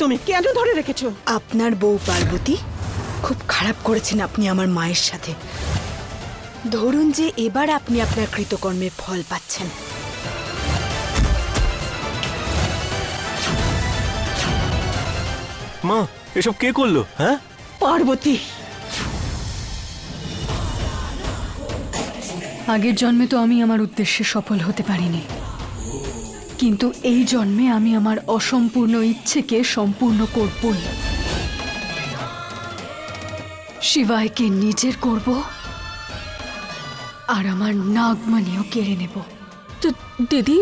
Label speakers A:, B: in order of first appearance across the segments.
A: তুমি কেন ধরে রেখেছো?
B: আপনার বউ পার্বতী খুব খারাপ করেছেন আপনি আমার মায়ের সাথে। ধরুন যে এবার আপনি আপনার কৃতকর্মের ফল পাচ্ছেন।
C: মা, এসব কে করলো? হ্যাঁ,
A: পার্বতী।
D: আগের জন্মে তো আমি আমার উদ্দেশ্যে সফল হতে পারিনি, কিন্তু এই জন্মে আমি আমার অসম্পূর্ণ ইচ্ছেকে সম্পূর্ণ করবই। শিবায়কে নিজের করব আর আমার নাগমণিও কেড়ে নেব।
E: তো দিদি,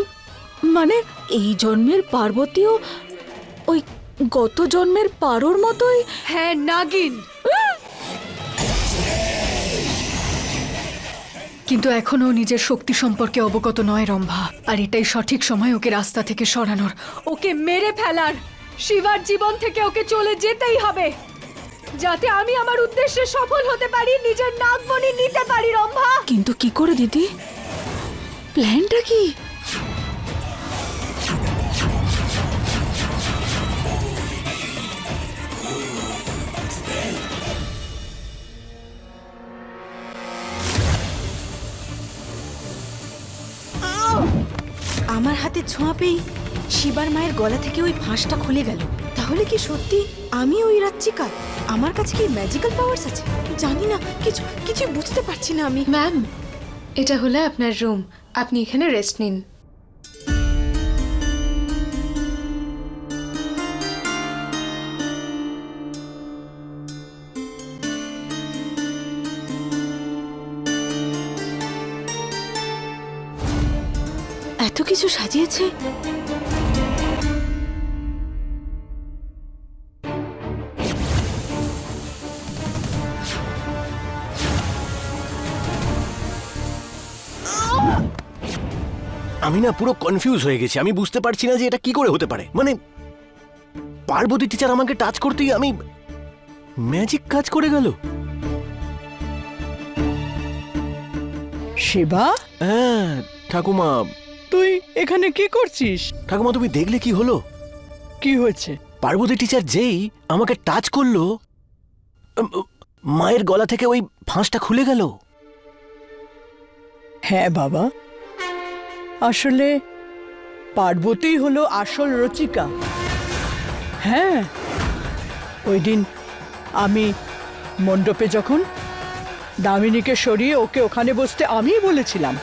E: মানে এই জন্মের পার্বতীও ওই গত জন্মের পারোর মতোই?
D: হ্যাঁ, নাগিন। কিন্তু এখনো নিজের শক্তি সম্পর্কে অবগত নয় রম্ভা, আর এটাই সঠিক সময় ওকে রাস্তা থেকে সরানোর, ওকে মেরে ফেলার। শিবার জীবন থেকে ওকে চলে যেতেই হবে, যাতে আমি আমার উদ্দেশ্যে সফল হতে পারি, নিজের নাগমণি নিতে পারি। রম্ভা,
E: কিন্তু কি করে দিদি? প্ল্যানটা কি?
B: আমার হাতে ছোঁয়া পেয়েই শিবার মায়ের গলা থেকে ওই ফাঁসটা খুলে গেল। তাহলে কি সত্যি আমি ওই রাজ্যিকা? আমার কাছে কি ম্যাজিক্যাল পাওয়ার্স আছে? জানি না, কিছু বুঝতে পারছি না আমি।
F: ম্যাম, এটা হলো আপনার রুম, আপনি এখানে রেস্ট নিন।
B: এত কিছু সাজিয়েছে।
C: আমি না পুরো কনফিউজ হয়ে গেছি। আমি বুঝতে পারছি না যে এটা কি করে হতে পারে। মানে পার্বতী টিচার আমাকে টাচ করতেই আমি ম্যাজিক কাজ করে গেল।
A: শিবা,
C: হ্যাঁ ঠাকুমা।
A: তুই এখানে কি করছিস?
C: ঠাকুমা, তুমি দেখলে কি হলো?
A: কি হয়েছে?
C: পার্বতী টিচার যেই আমাকে টাচ করলো, মায়ের গলা থেকে ওই ফাঁসটা খুলে গেল।
A: হ্যাঁ বাবা, আসলে পার্বতী হলো আসল রচিকা। হ্যাঁ, ওই দিন আমি মণ্ডপে যখন দামিনীকে সরিয়ে ওকে ওখানে বসতে আমিই বলেছিলাম,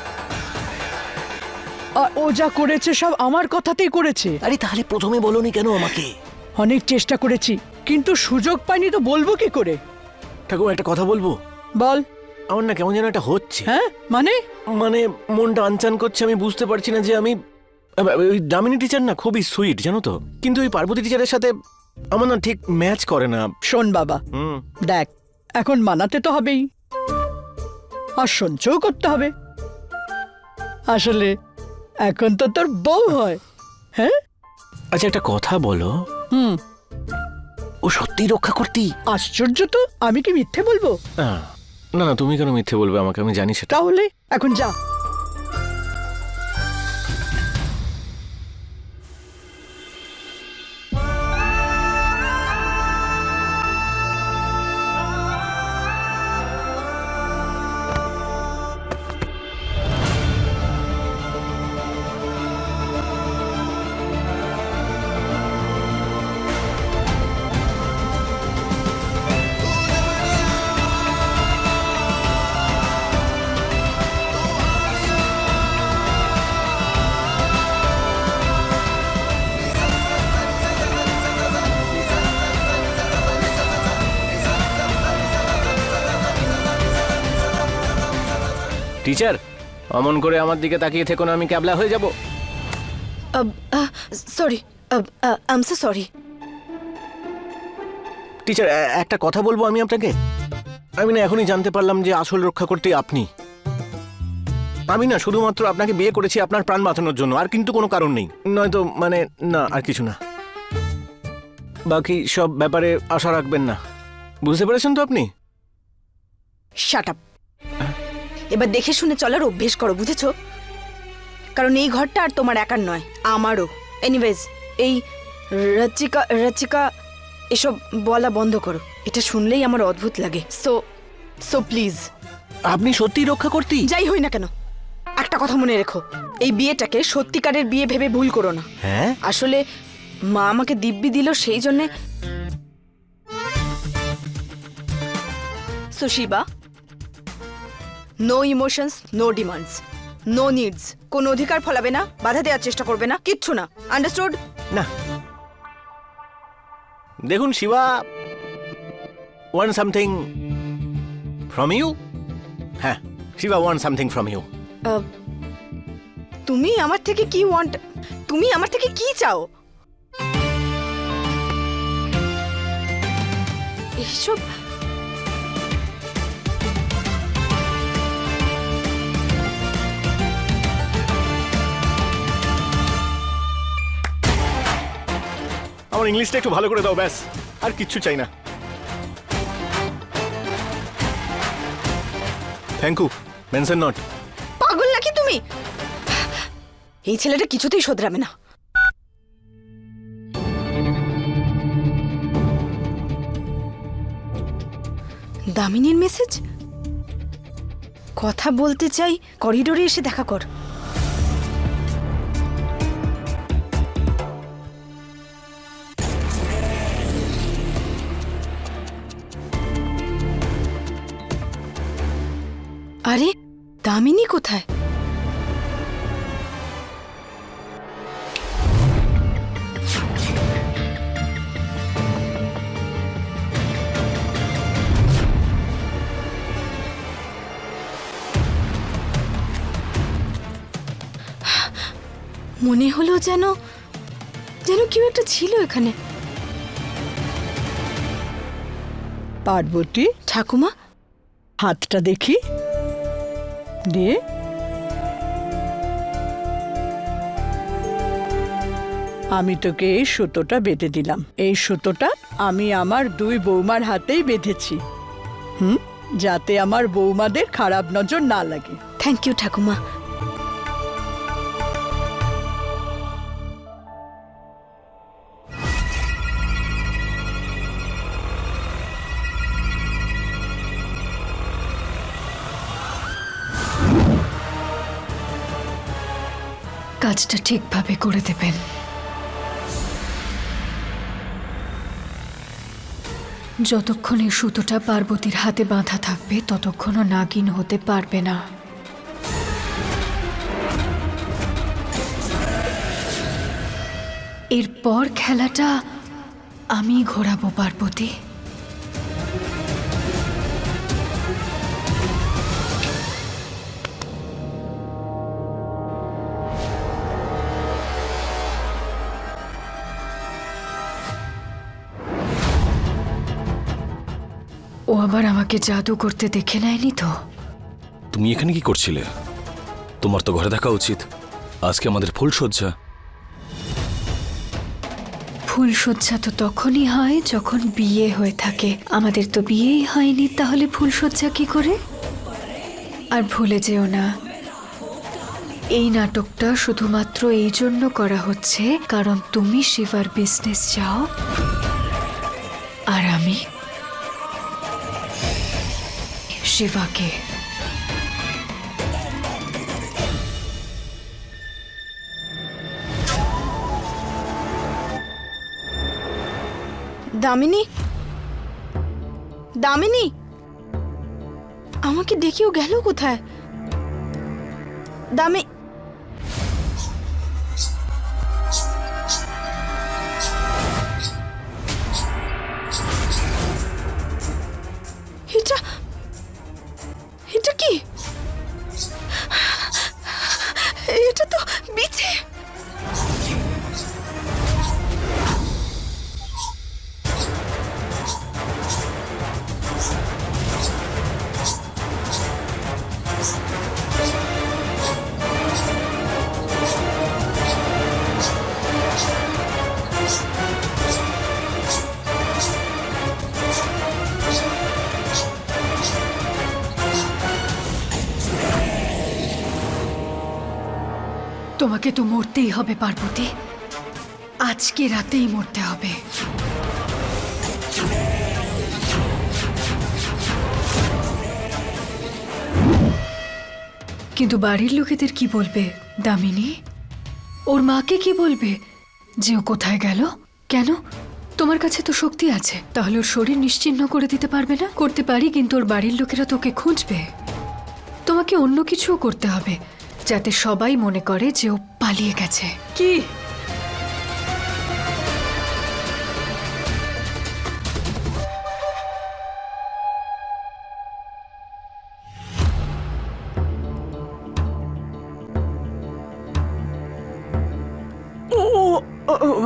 A: আর ও যা করেছে সব আমার কথাতেই করেছে।
C: আরে তাহলে প্রথমে বলোনি কেন আমাকে?
A: অনেক চেষ্টা করেছি, কিন্তু সুযোগ পাইনি, তো বলবো কি করে?
C: ঠাকুমা, একটা কথা বলবো?
A: বল।
C: আমার না কেমন যেন একটা হচ্ছে।
A: হ্যাঁ মানে?
C: মানে মনটা আনচান করছে। আমি বুঝতে পারছি না যে আমি ওই দামিনী টিচার না খুবই সুইট, জানো তো, কিন্তু ওই পার্বতী টিচারের সাথে আমার না ঠিক ম্যাচ করে না।
A: শোন বাবা, দেখ, এখন মানাতে তো হবেই, আর সহ্যও করতে হবে। আসলে এখন তো তোর বউ হয়। হ্যাঁ,
C: আচ্ছা একটা কথা বলো, ও সত্যিই রক্ষা করতি?
A: আশ্চর্য তো, আমি কি মিথ্যে বলবো?
C: না না, তুমি কেন মিথ্যে বলবে আমাকে? আমি জানি সেটা।
A: তাহলে এখন যা।
C: টিচার, অমন করে আমার দিকে তাকিয়ে থেকো না, আমি ক্যাবলা হয়ে যাব।
B: Sorry, I am so sorry.
C: Teacher, একটা কথা বলবো আমি আপনাকে? আমি না এখনই জানতে পারলাম যে আসল রক্ষা করতে আপনি। আমি না শুধুমাত্র আপনাকে বিয়ে করেছি আপনার প্রাণ বাঁচানোর জন্য, আর কিন্তু কোনো কারণ নেই। নয়তো মানে না, আর কিছু না। বাকি সব ব্যাপারে আশা রাখবেন না। বুঝতে পেরেছেন তো আপনি?
B: Shut up. এবার দেখে শুনে চলার অভ্যেস করো, বুঝেছো? কারণ এই ঘরটা আর তোমার একার নয়, আমারও। এনিওয়েজ, এই রচিকা রচিকা এসব বলা বন্ধ করো, এটা শুনলেই আমার অদ্ভুত লাগে। সো সো প্লিজ,
C: আপনি সত্যি রক্ষা করতে?
B: যাই হই না কেন, একটা কথা মনে রেখো, এই বিয়েটাকে সত্যিকারের বিয়ে ভেবে ভুল করো না।
C: হ্যাঁ,
B: আসলে মা আমাকে দিব্যি দিল, সেই জন্যে। সুশিবা, no emotions, no demands, no needs. কোন অধিকার ফলাবে না, বাধা দেওয়ার চেষ্টা করবে না, কিচ্ছু না। আন্ডারস্টুড?
C: না দেখুন Shiva, want something from you. হ্যাঁ, Shiva want something from you.
B: তুমি আমার থেকে কি ওয়ান্ট? তুমি আমার থেকে কি চাও? এইসব
C: আমার ইংলিশটা একটু ভালো করে দাও, ব্যাস, আর কিচ্ছু চাই না। Thank you, mention not.
B: পাগল নাকি তুমি? এই ছেলেটা কিছুতেই শোধরাবে না। দামিনীর মেসেজ, কথা বলতে চাই, করিডোরে এসে দেখা কর। আরে দামিনী কোথায়? মনে হলো যেন যেন কেউ একটা ছিল এখানে।
A: পার্বতী,
B: ঠাকুমা,
A: হাতটা দেখি দিয়ে। আমি তোকে এই সুতোটা বেঁধে দিলাম। এই সুতোটা আমি আমার দুই বৌমার হাতেই বেঁধেছি, যাতে আমার বৌমাদের খারাপ নজর না লাগে।
B: থ্যাংক ইউ ঠাকুমা।
D: কাজটা ঠিকভাবে করে দেবেন। যতক্ষণ এই সুতোটা পার্বতীর হাতে বাঁধা থাকবে ততক্ষণও নাগিন হতে পারবে না। এরপর খেলাটা আমি ঘোরাবো পার্বতী। ও আবার আমাকে জাদু করতে দেখে নেয়নি তো?
G: তুমি এখানে কি করছিলে? তোমার তো ঘরে থাকা উচিত। আজকে আমাদের ফুলসজ্জা।
D: ফুলসজ্জা তো তখনই হয় যখন বিয়ে হয়ে থাকে। আমাদের তো বিয়েই হয়নি, তাহলে ফুলসজ্জা কি করে? আর ভুলে যেও না, এই নাটকটা শুধুমাত্র এই জন্য করা হচ্ছে কারণ তুমি শিবার বিজনেস চাও আর আমি শিবাকে।
B: দামিনী, দামিনী, আমাকে ডেকেও গেল কোথায়? দামি এটা এটা কি? এটা তো বিছে।
D: তোমাকে তো মরতেই হবে পার্বতী। আজকে রাতেই মরতে হবে। কিন্তু বাড়ির লোকেদের কি বলবে দামিনী? ওর মাকে কি বলবে যে ও কোথায় গেল? কেন? তোমার কাছে তো শক্তি আছে, তাহলে ওর শরীর নিশ্চিহ্ন করে দিতে পারবে না? করতে পারি, কিন্তু ওর বাড়ির লোকেরা তোকে খুঁজবে। তোমাকে অন্য কিছুও করতে হবে যাতে সবাই মনে করে যে ও পালিয়ে গেছে। কি?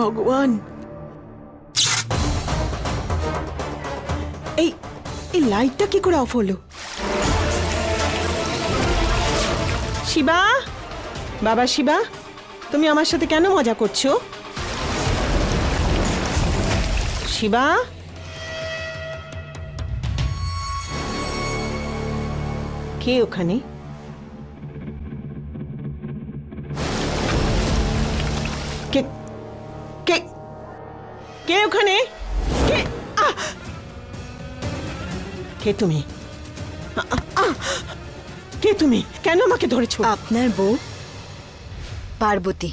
H: ভগবান, এই এই লাইটটা কি করে অফ হলো? শিবা, বাবা শিবা, তুমি আমার সাথে কেন মজা করছো? শিবা, কে ওখানে? কে কে কে ওখানে? কে? কে তুমি? কে তুমি? কেন আমাকে ধরেছো?
B: আপনার বউ পার্বতী।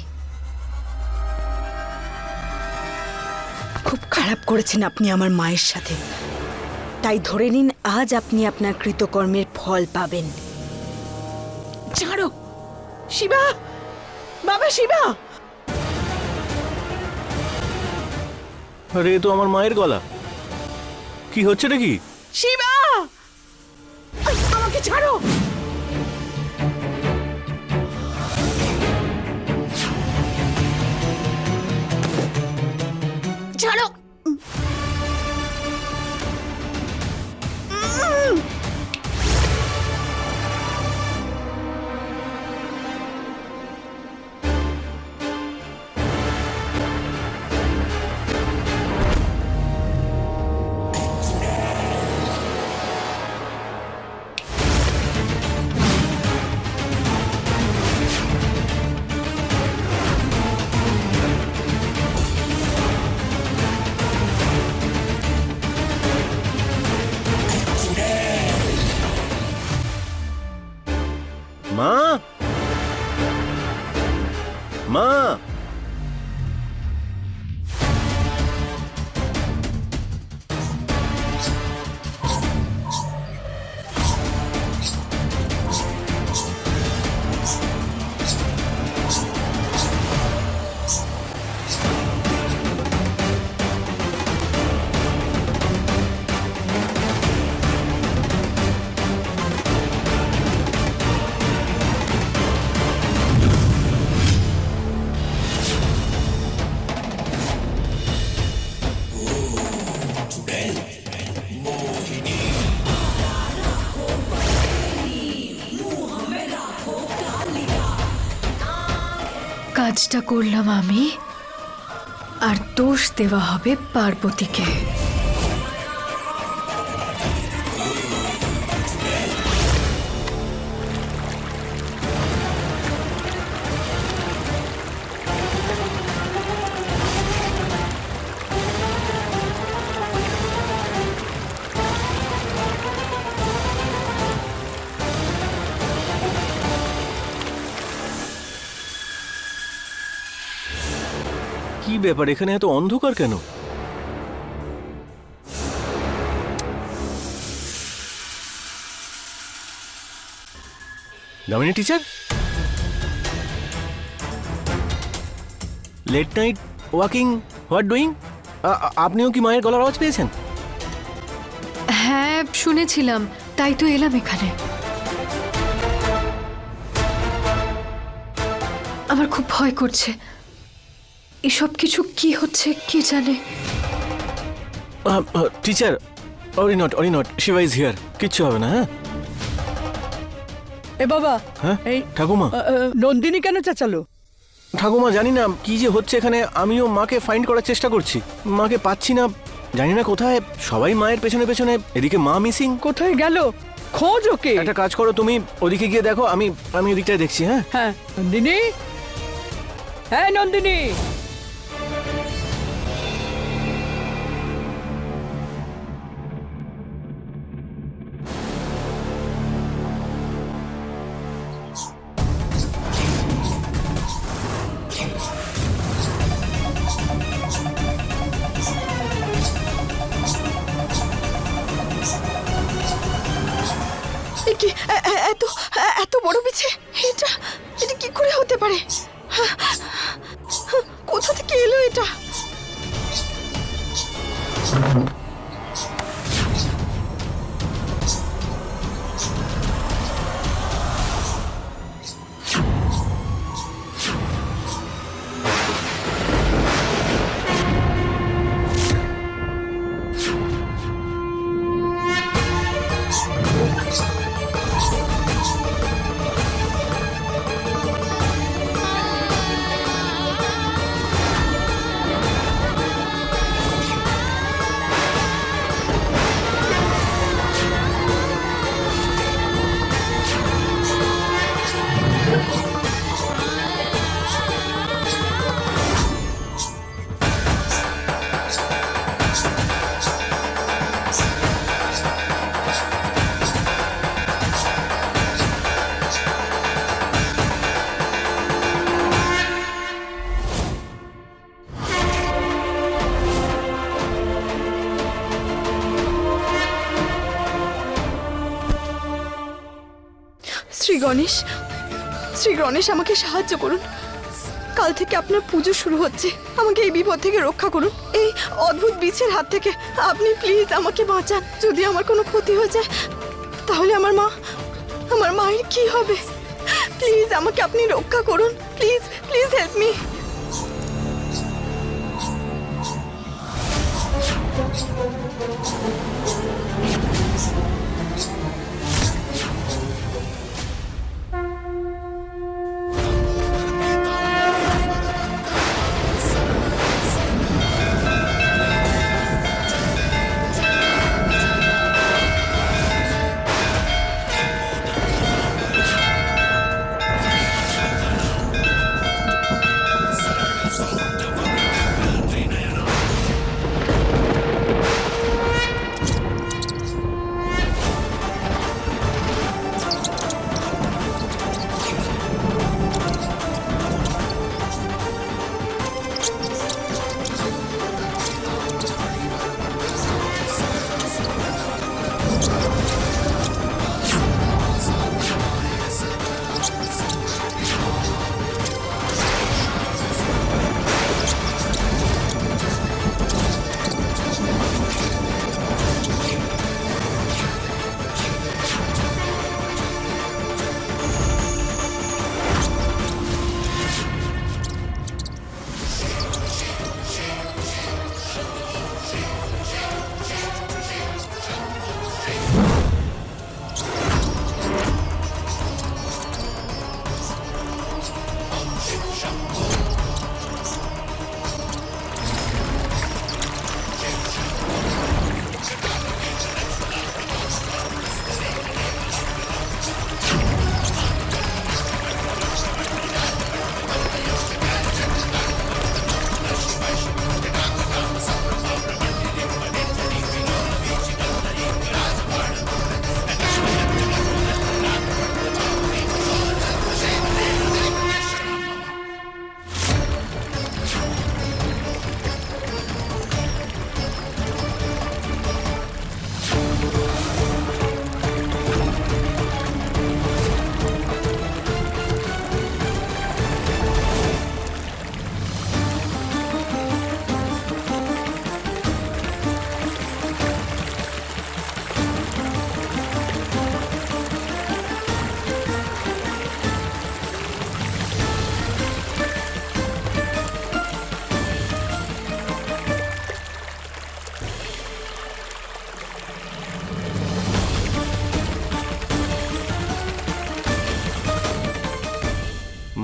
B: খুব খারাপ করেছেন আপনি আমার মায়ের সাথে, তাই ধরে নিন আজ আপনি আপনার কৃতকর্মের ফল পাবেন।
H: ছাড়ো শিবা, বাবা শিবা।
C: আরে এ তো আমার মায়ের গলা। কি হচ্ছে নাকি?
H: শিবা, আমাকে ছাড়ো। ছাড়ো।
C: মা, মা,
D: কাজটা করলাম আমি, আর দোষ দেওয়া হবে পার্বতীকে।
C: কি ব্যাপার, এখানে এত অন্ধকার কেন? Damini teacher, late night walking, what doing? আপনিও কি মায়ের গলার আওয়াজ পেয়েছেন?
D: হ্যাঁ শুনেছিলাম, তাই তো এলাম এখানে। আমার খুব ভয় করছে, এসব কিছু কি হচ্ছে কি জানে।
C: Teacher, Ori not, Shiba is here. কিচ্ছু হবে না। হ্যাঁ
A: এ বাবা,
C: হ্যাঁ
A: এই
C: ঠাকুমা,
A: নন্দিনী কেন চেঁচালো?
C: ঠাকুমা জানি না কি যে হচ্ছে এখানে। আমিও মাকে ফাইন্ড করার চেষ্টা করছি, মাকে পাচ্ছি না, জানি না কোথায়। সবাই মায়ের পেছনে পেছনে, এদিকে মা মিসিং।
A: কোথায় গেল? খোঁজ ওকে।
C: একটা কাজ করো, তুমি ওদিকে গিয়ে দেখো, আমি ওদিকটায় দেখছি। হ্যাঁ
A: হ্যাঁ নন্দিনী, হ্যাঁ নন্দিনী।
B: এ কি এত এত বড় বিছে? এটা এটা কি করে হতে পারে? কোথা থেকে এলো এটা? শ্রী গণেশ আমাকে সাহায্য করুন। কাল থেকে আপনার পুজো শুরু হচ্ছে, আমাকে এই বিপদ থেকে রক্ষা করুন, এই অদ্ভুত বিছের হাত থেকে। আপনি প্লিজ আমাকে বাঁচান। যদি আমার কোনো ক্ষতি হয়ে যায় তাহলে আমার মায়ের কি হবে? প্লিজ আমাকে আপনি রক্ষা করুন। Please please help me.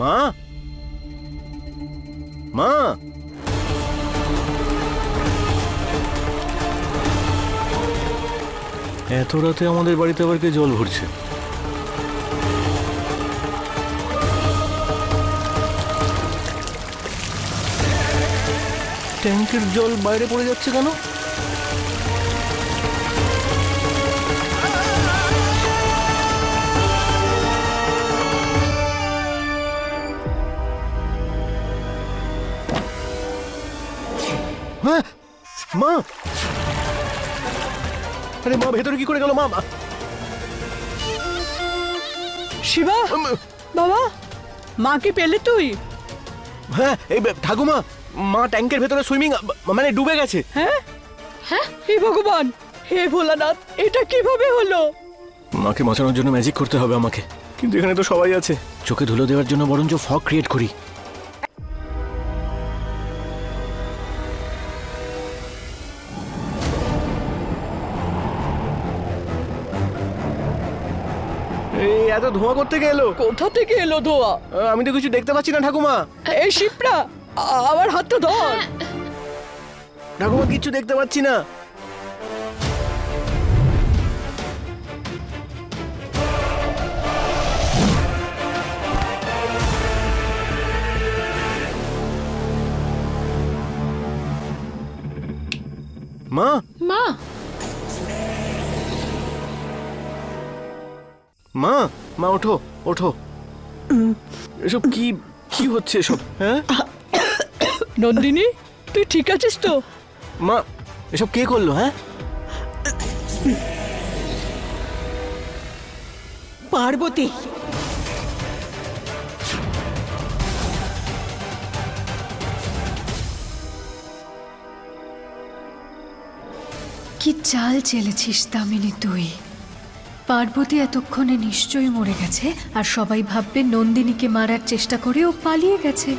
C: মা, মা, এত রাতে আমাদের বাড়িতে আবার কে জল ভরছে? ট্যাঙ্কের জল বাইরে পড়ে যাচ্ছে কেন? হ্যাঁ, মা, আরে মা ভেতরে কি করে গেল? মা,
A: শিবা বাবা মা কি পেলে তুই?
C: হ্যাঁ এই ঠাকুমা, মা ট্যাঙ্কের ভেতরে সুইমিং মানে ডুবে গেছে।
A: হ্যাঁ হে ভগবান, হে ভোলানাথ, এটা কিভাবে হলো?
C: মাকে বাঁচানোর জন্য ম্যাজিক করতে হবে আমাকে, কিন্তু এখানে তো সবাই আছে। চোখে ধুলো দেওয়ার জন্য বরঞ্চ ফগ ক্রিয়েট করি। এই এত ধোঁয়া করতে গেলো?
A: কোথা থেকে এলো ধোয়া?
C: আমি তো কিছু দেখতে পাচ্ছি না ঠাকুমা।
A: এই শিপ্রা, আমার হাতটা ধর।
C: ঠাকুমা কিচ্ছু দেখতে পাচ্ছি না। মা,
E: মা,
C: মা, মা ওঠো ওঠো। এসব কি কি হচ্ছে এসব? হ্যাঁ
A: নন্দিনী, তুই ঠিক আছিস তো?
C: মা, এসব কে করলো? হ্যাঁ
H: পার্বতী,
D: কি চাল চেলেছিস দামিনী তুই? পার্বতী এতক্ষণে নিশ্চয়ই মরে গেছে, আর সবাই ভাববে নন্দিনীকে মারার চেষ্টা করে ও পালিয়ে গেছে।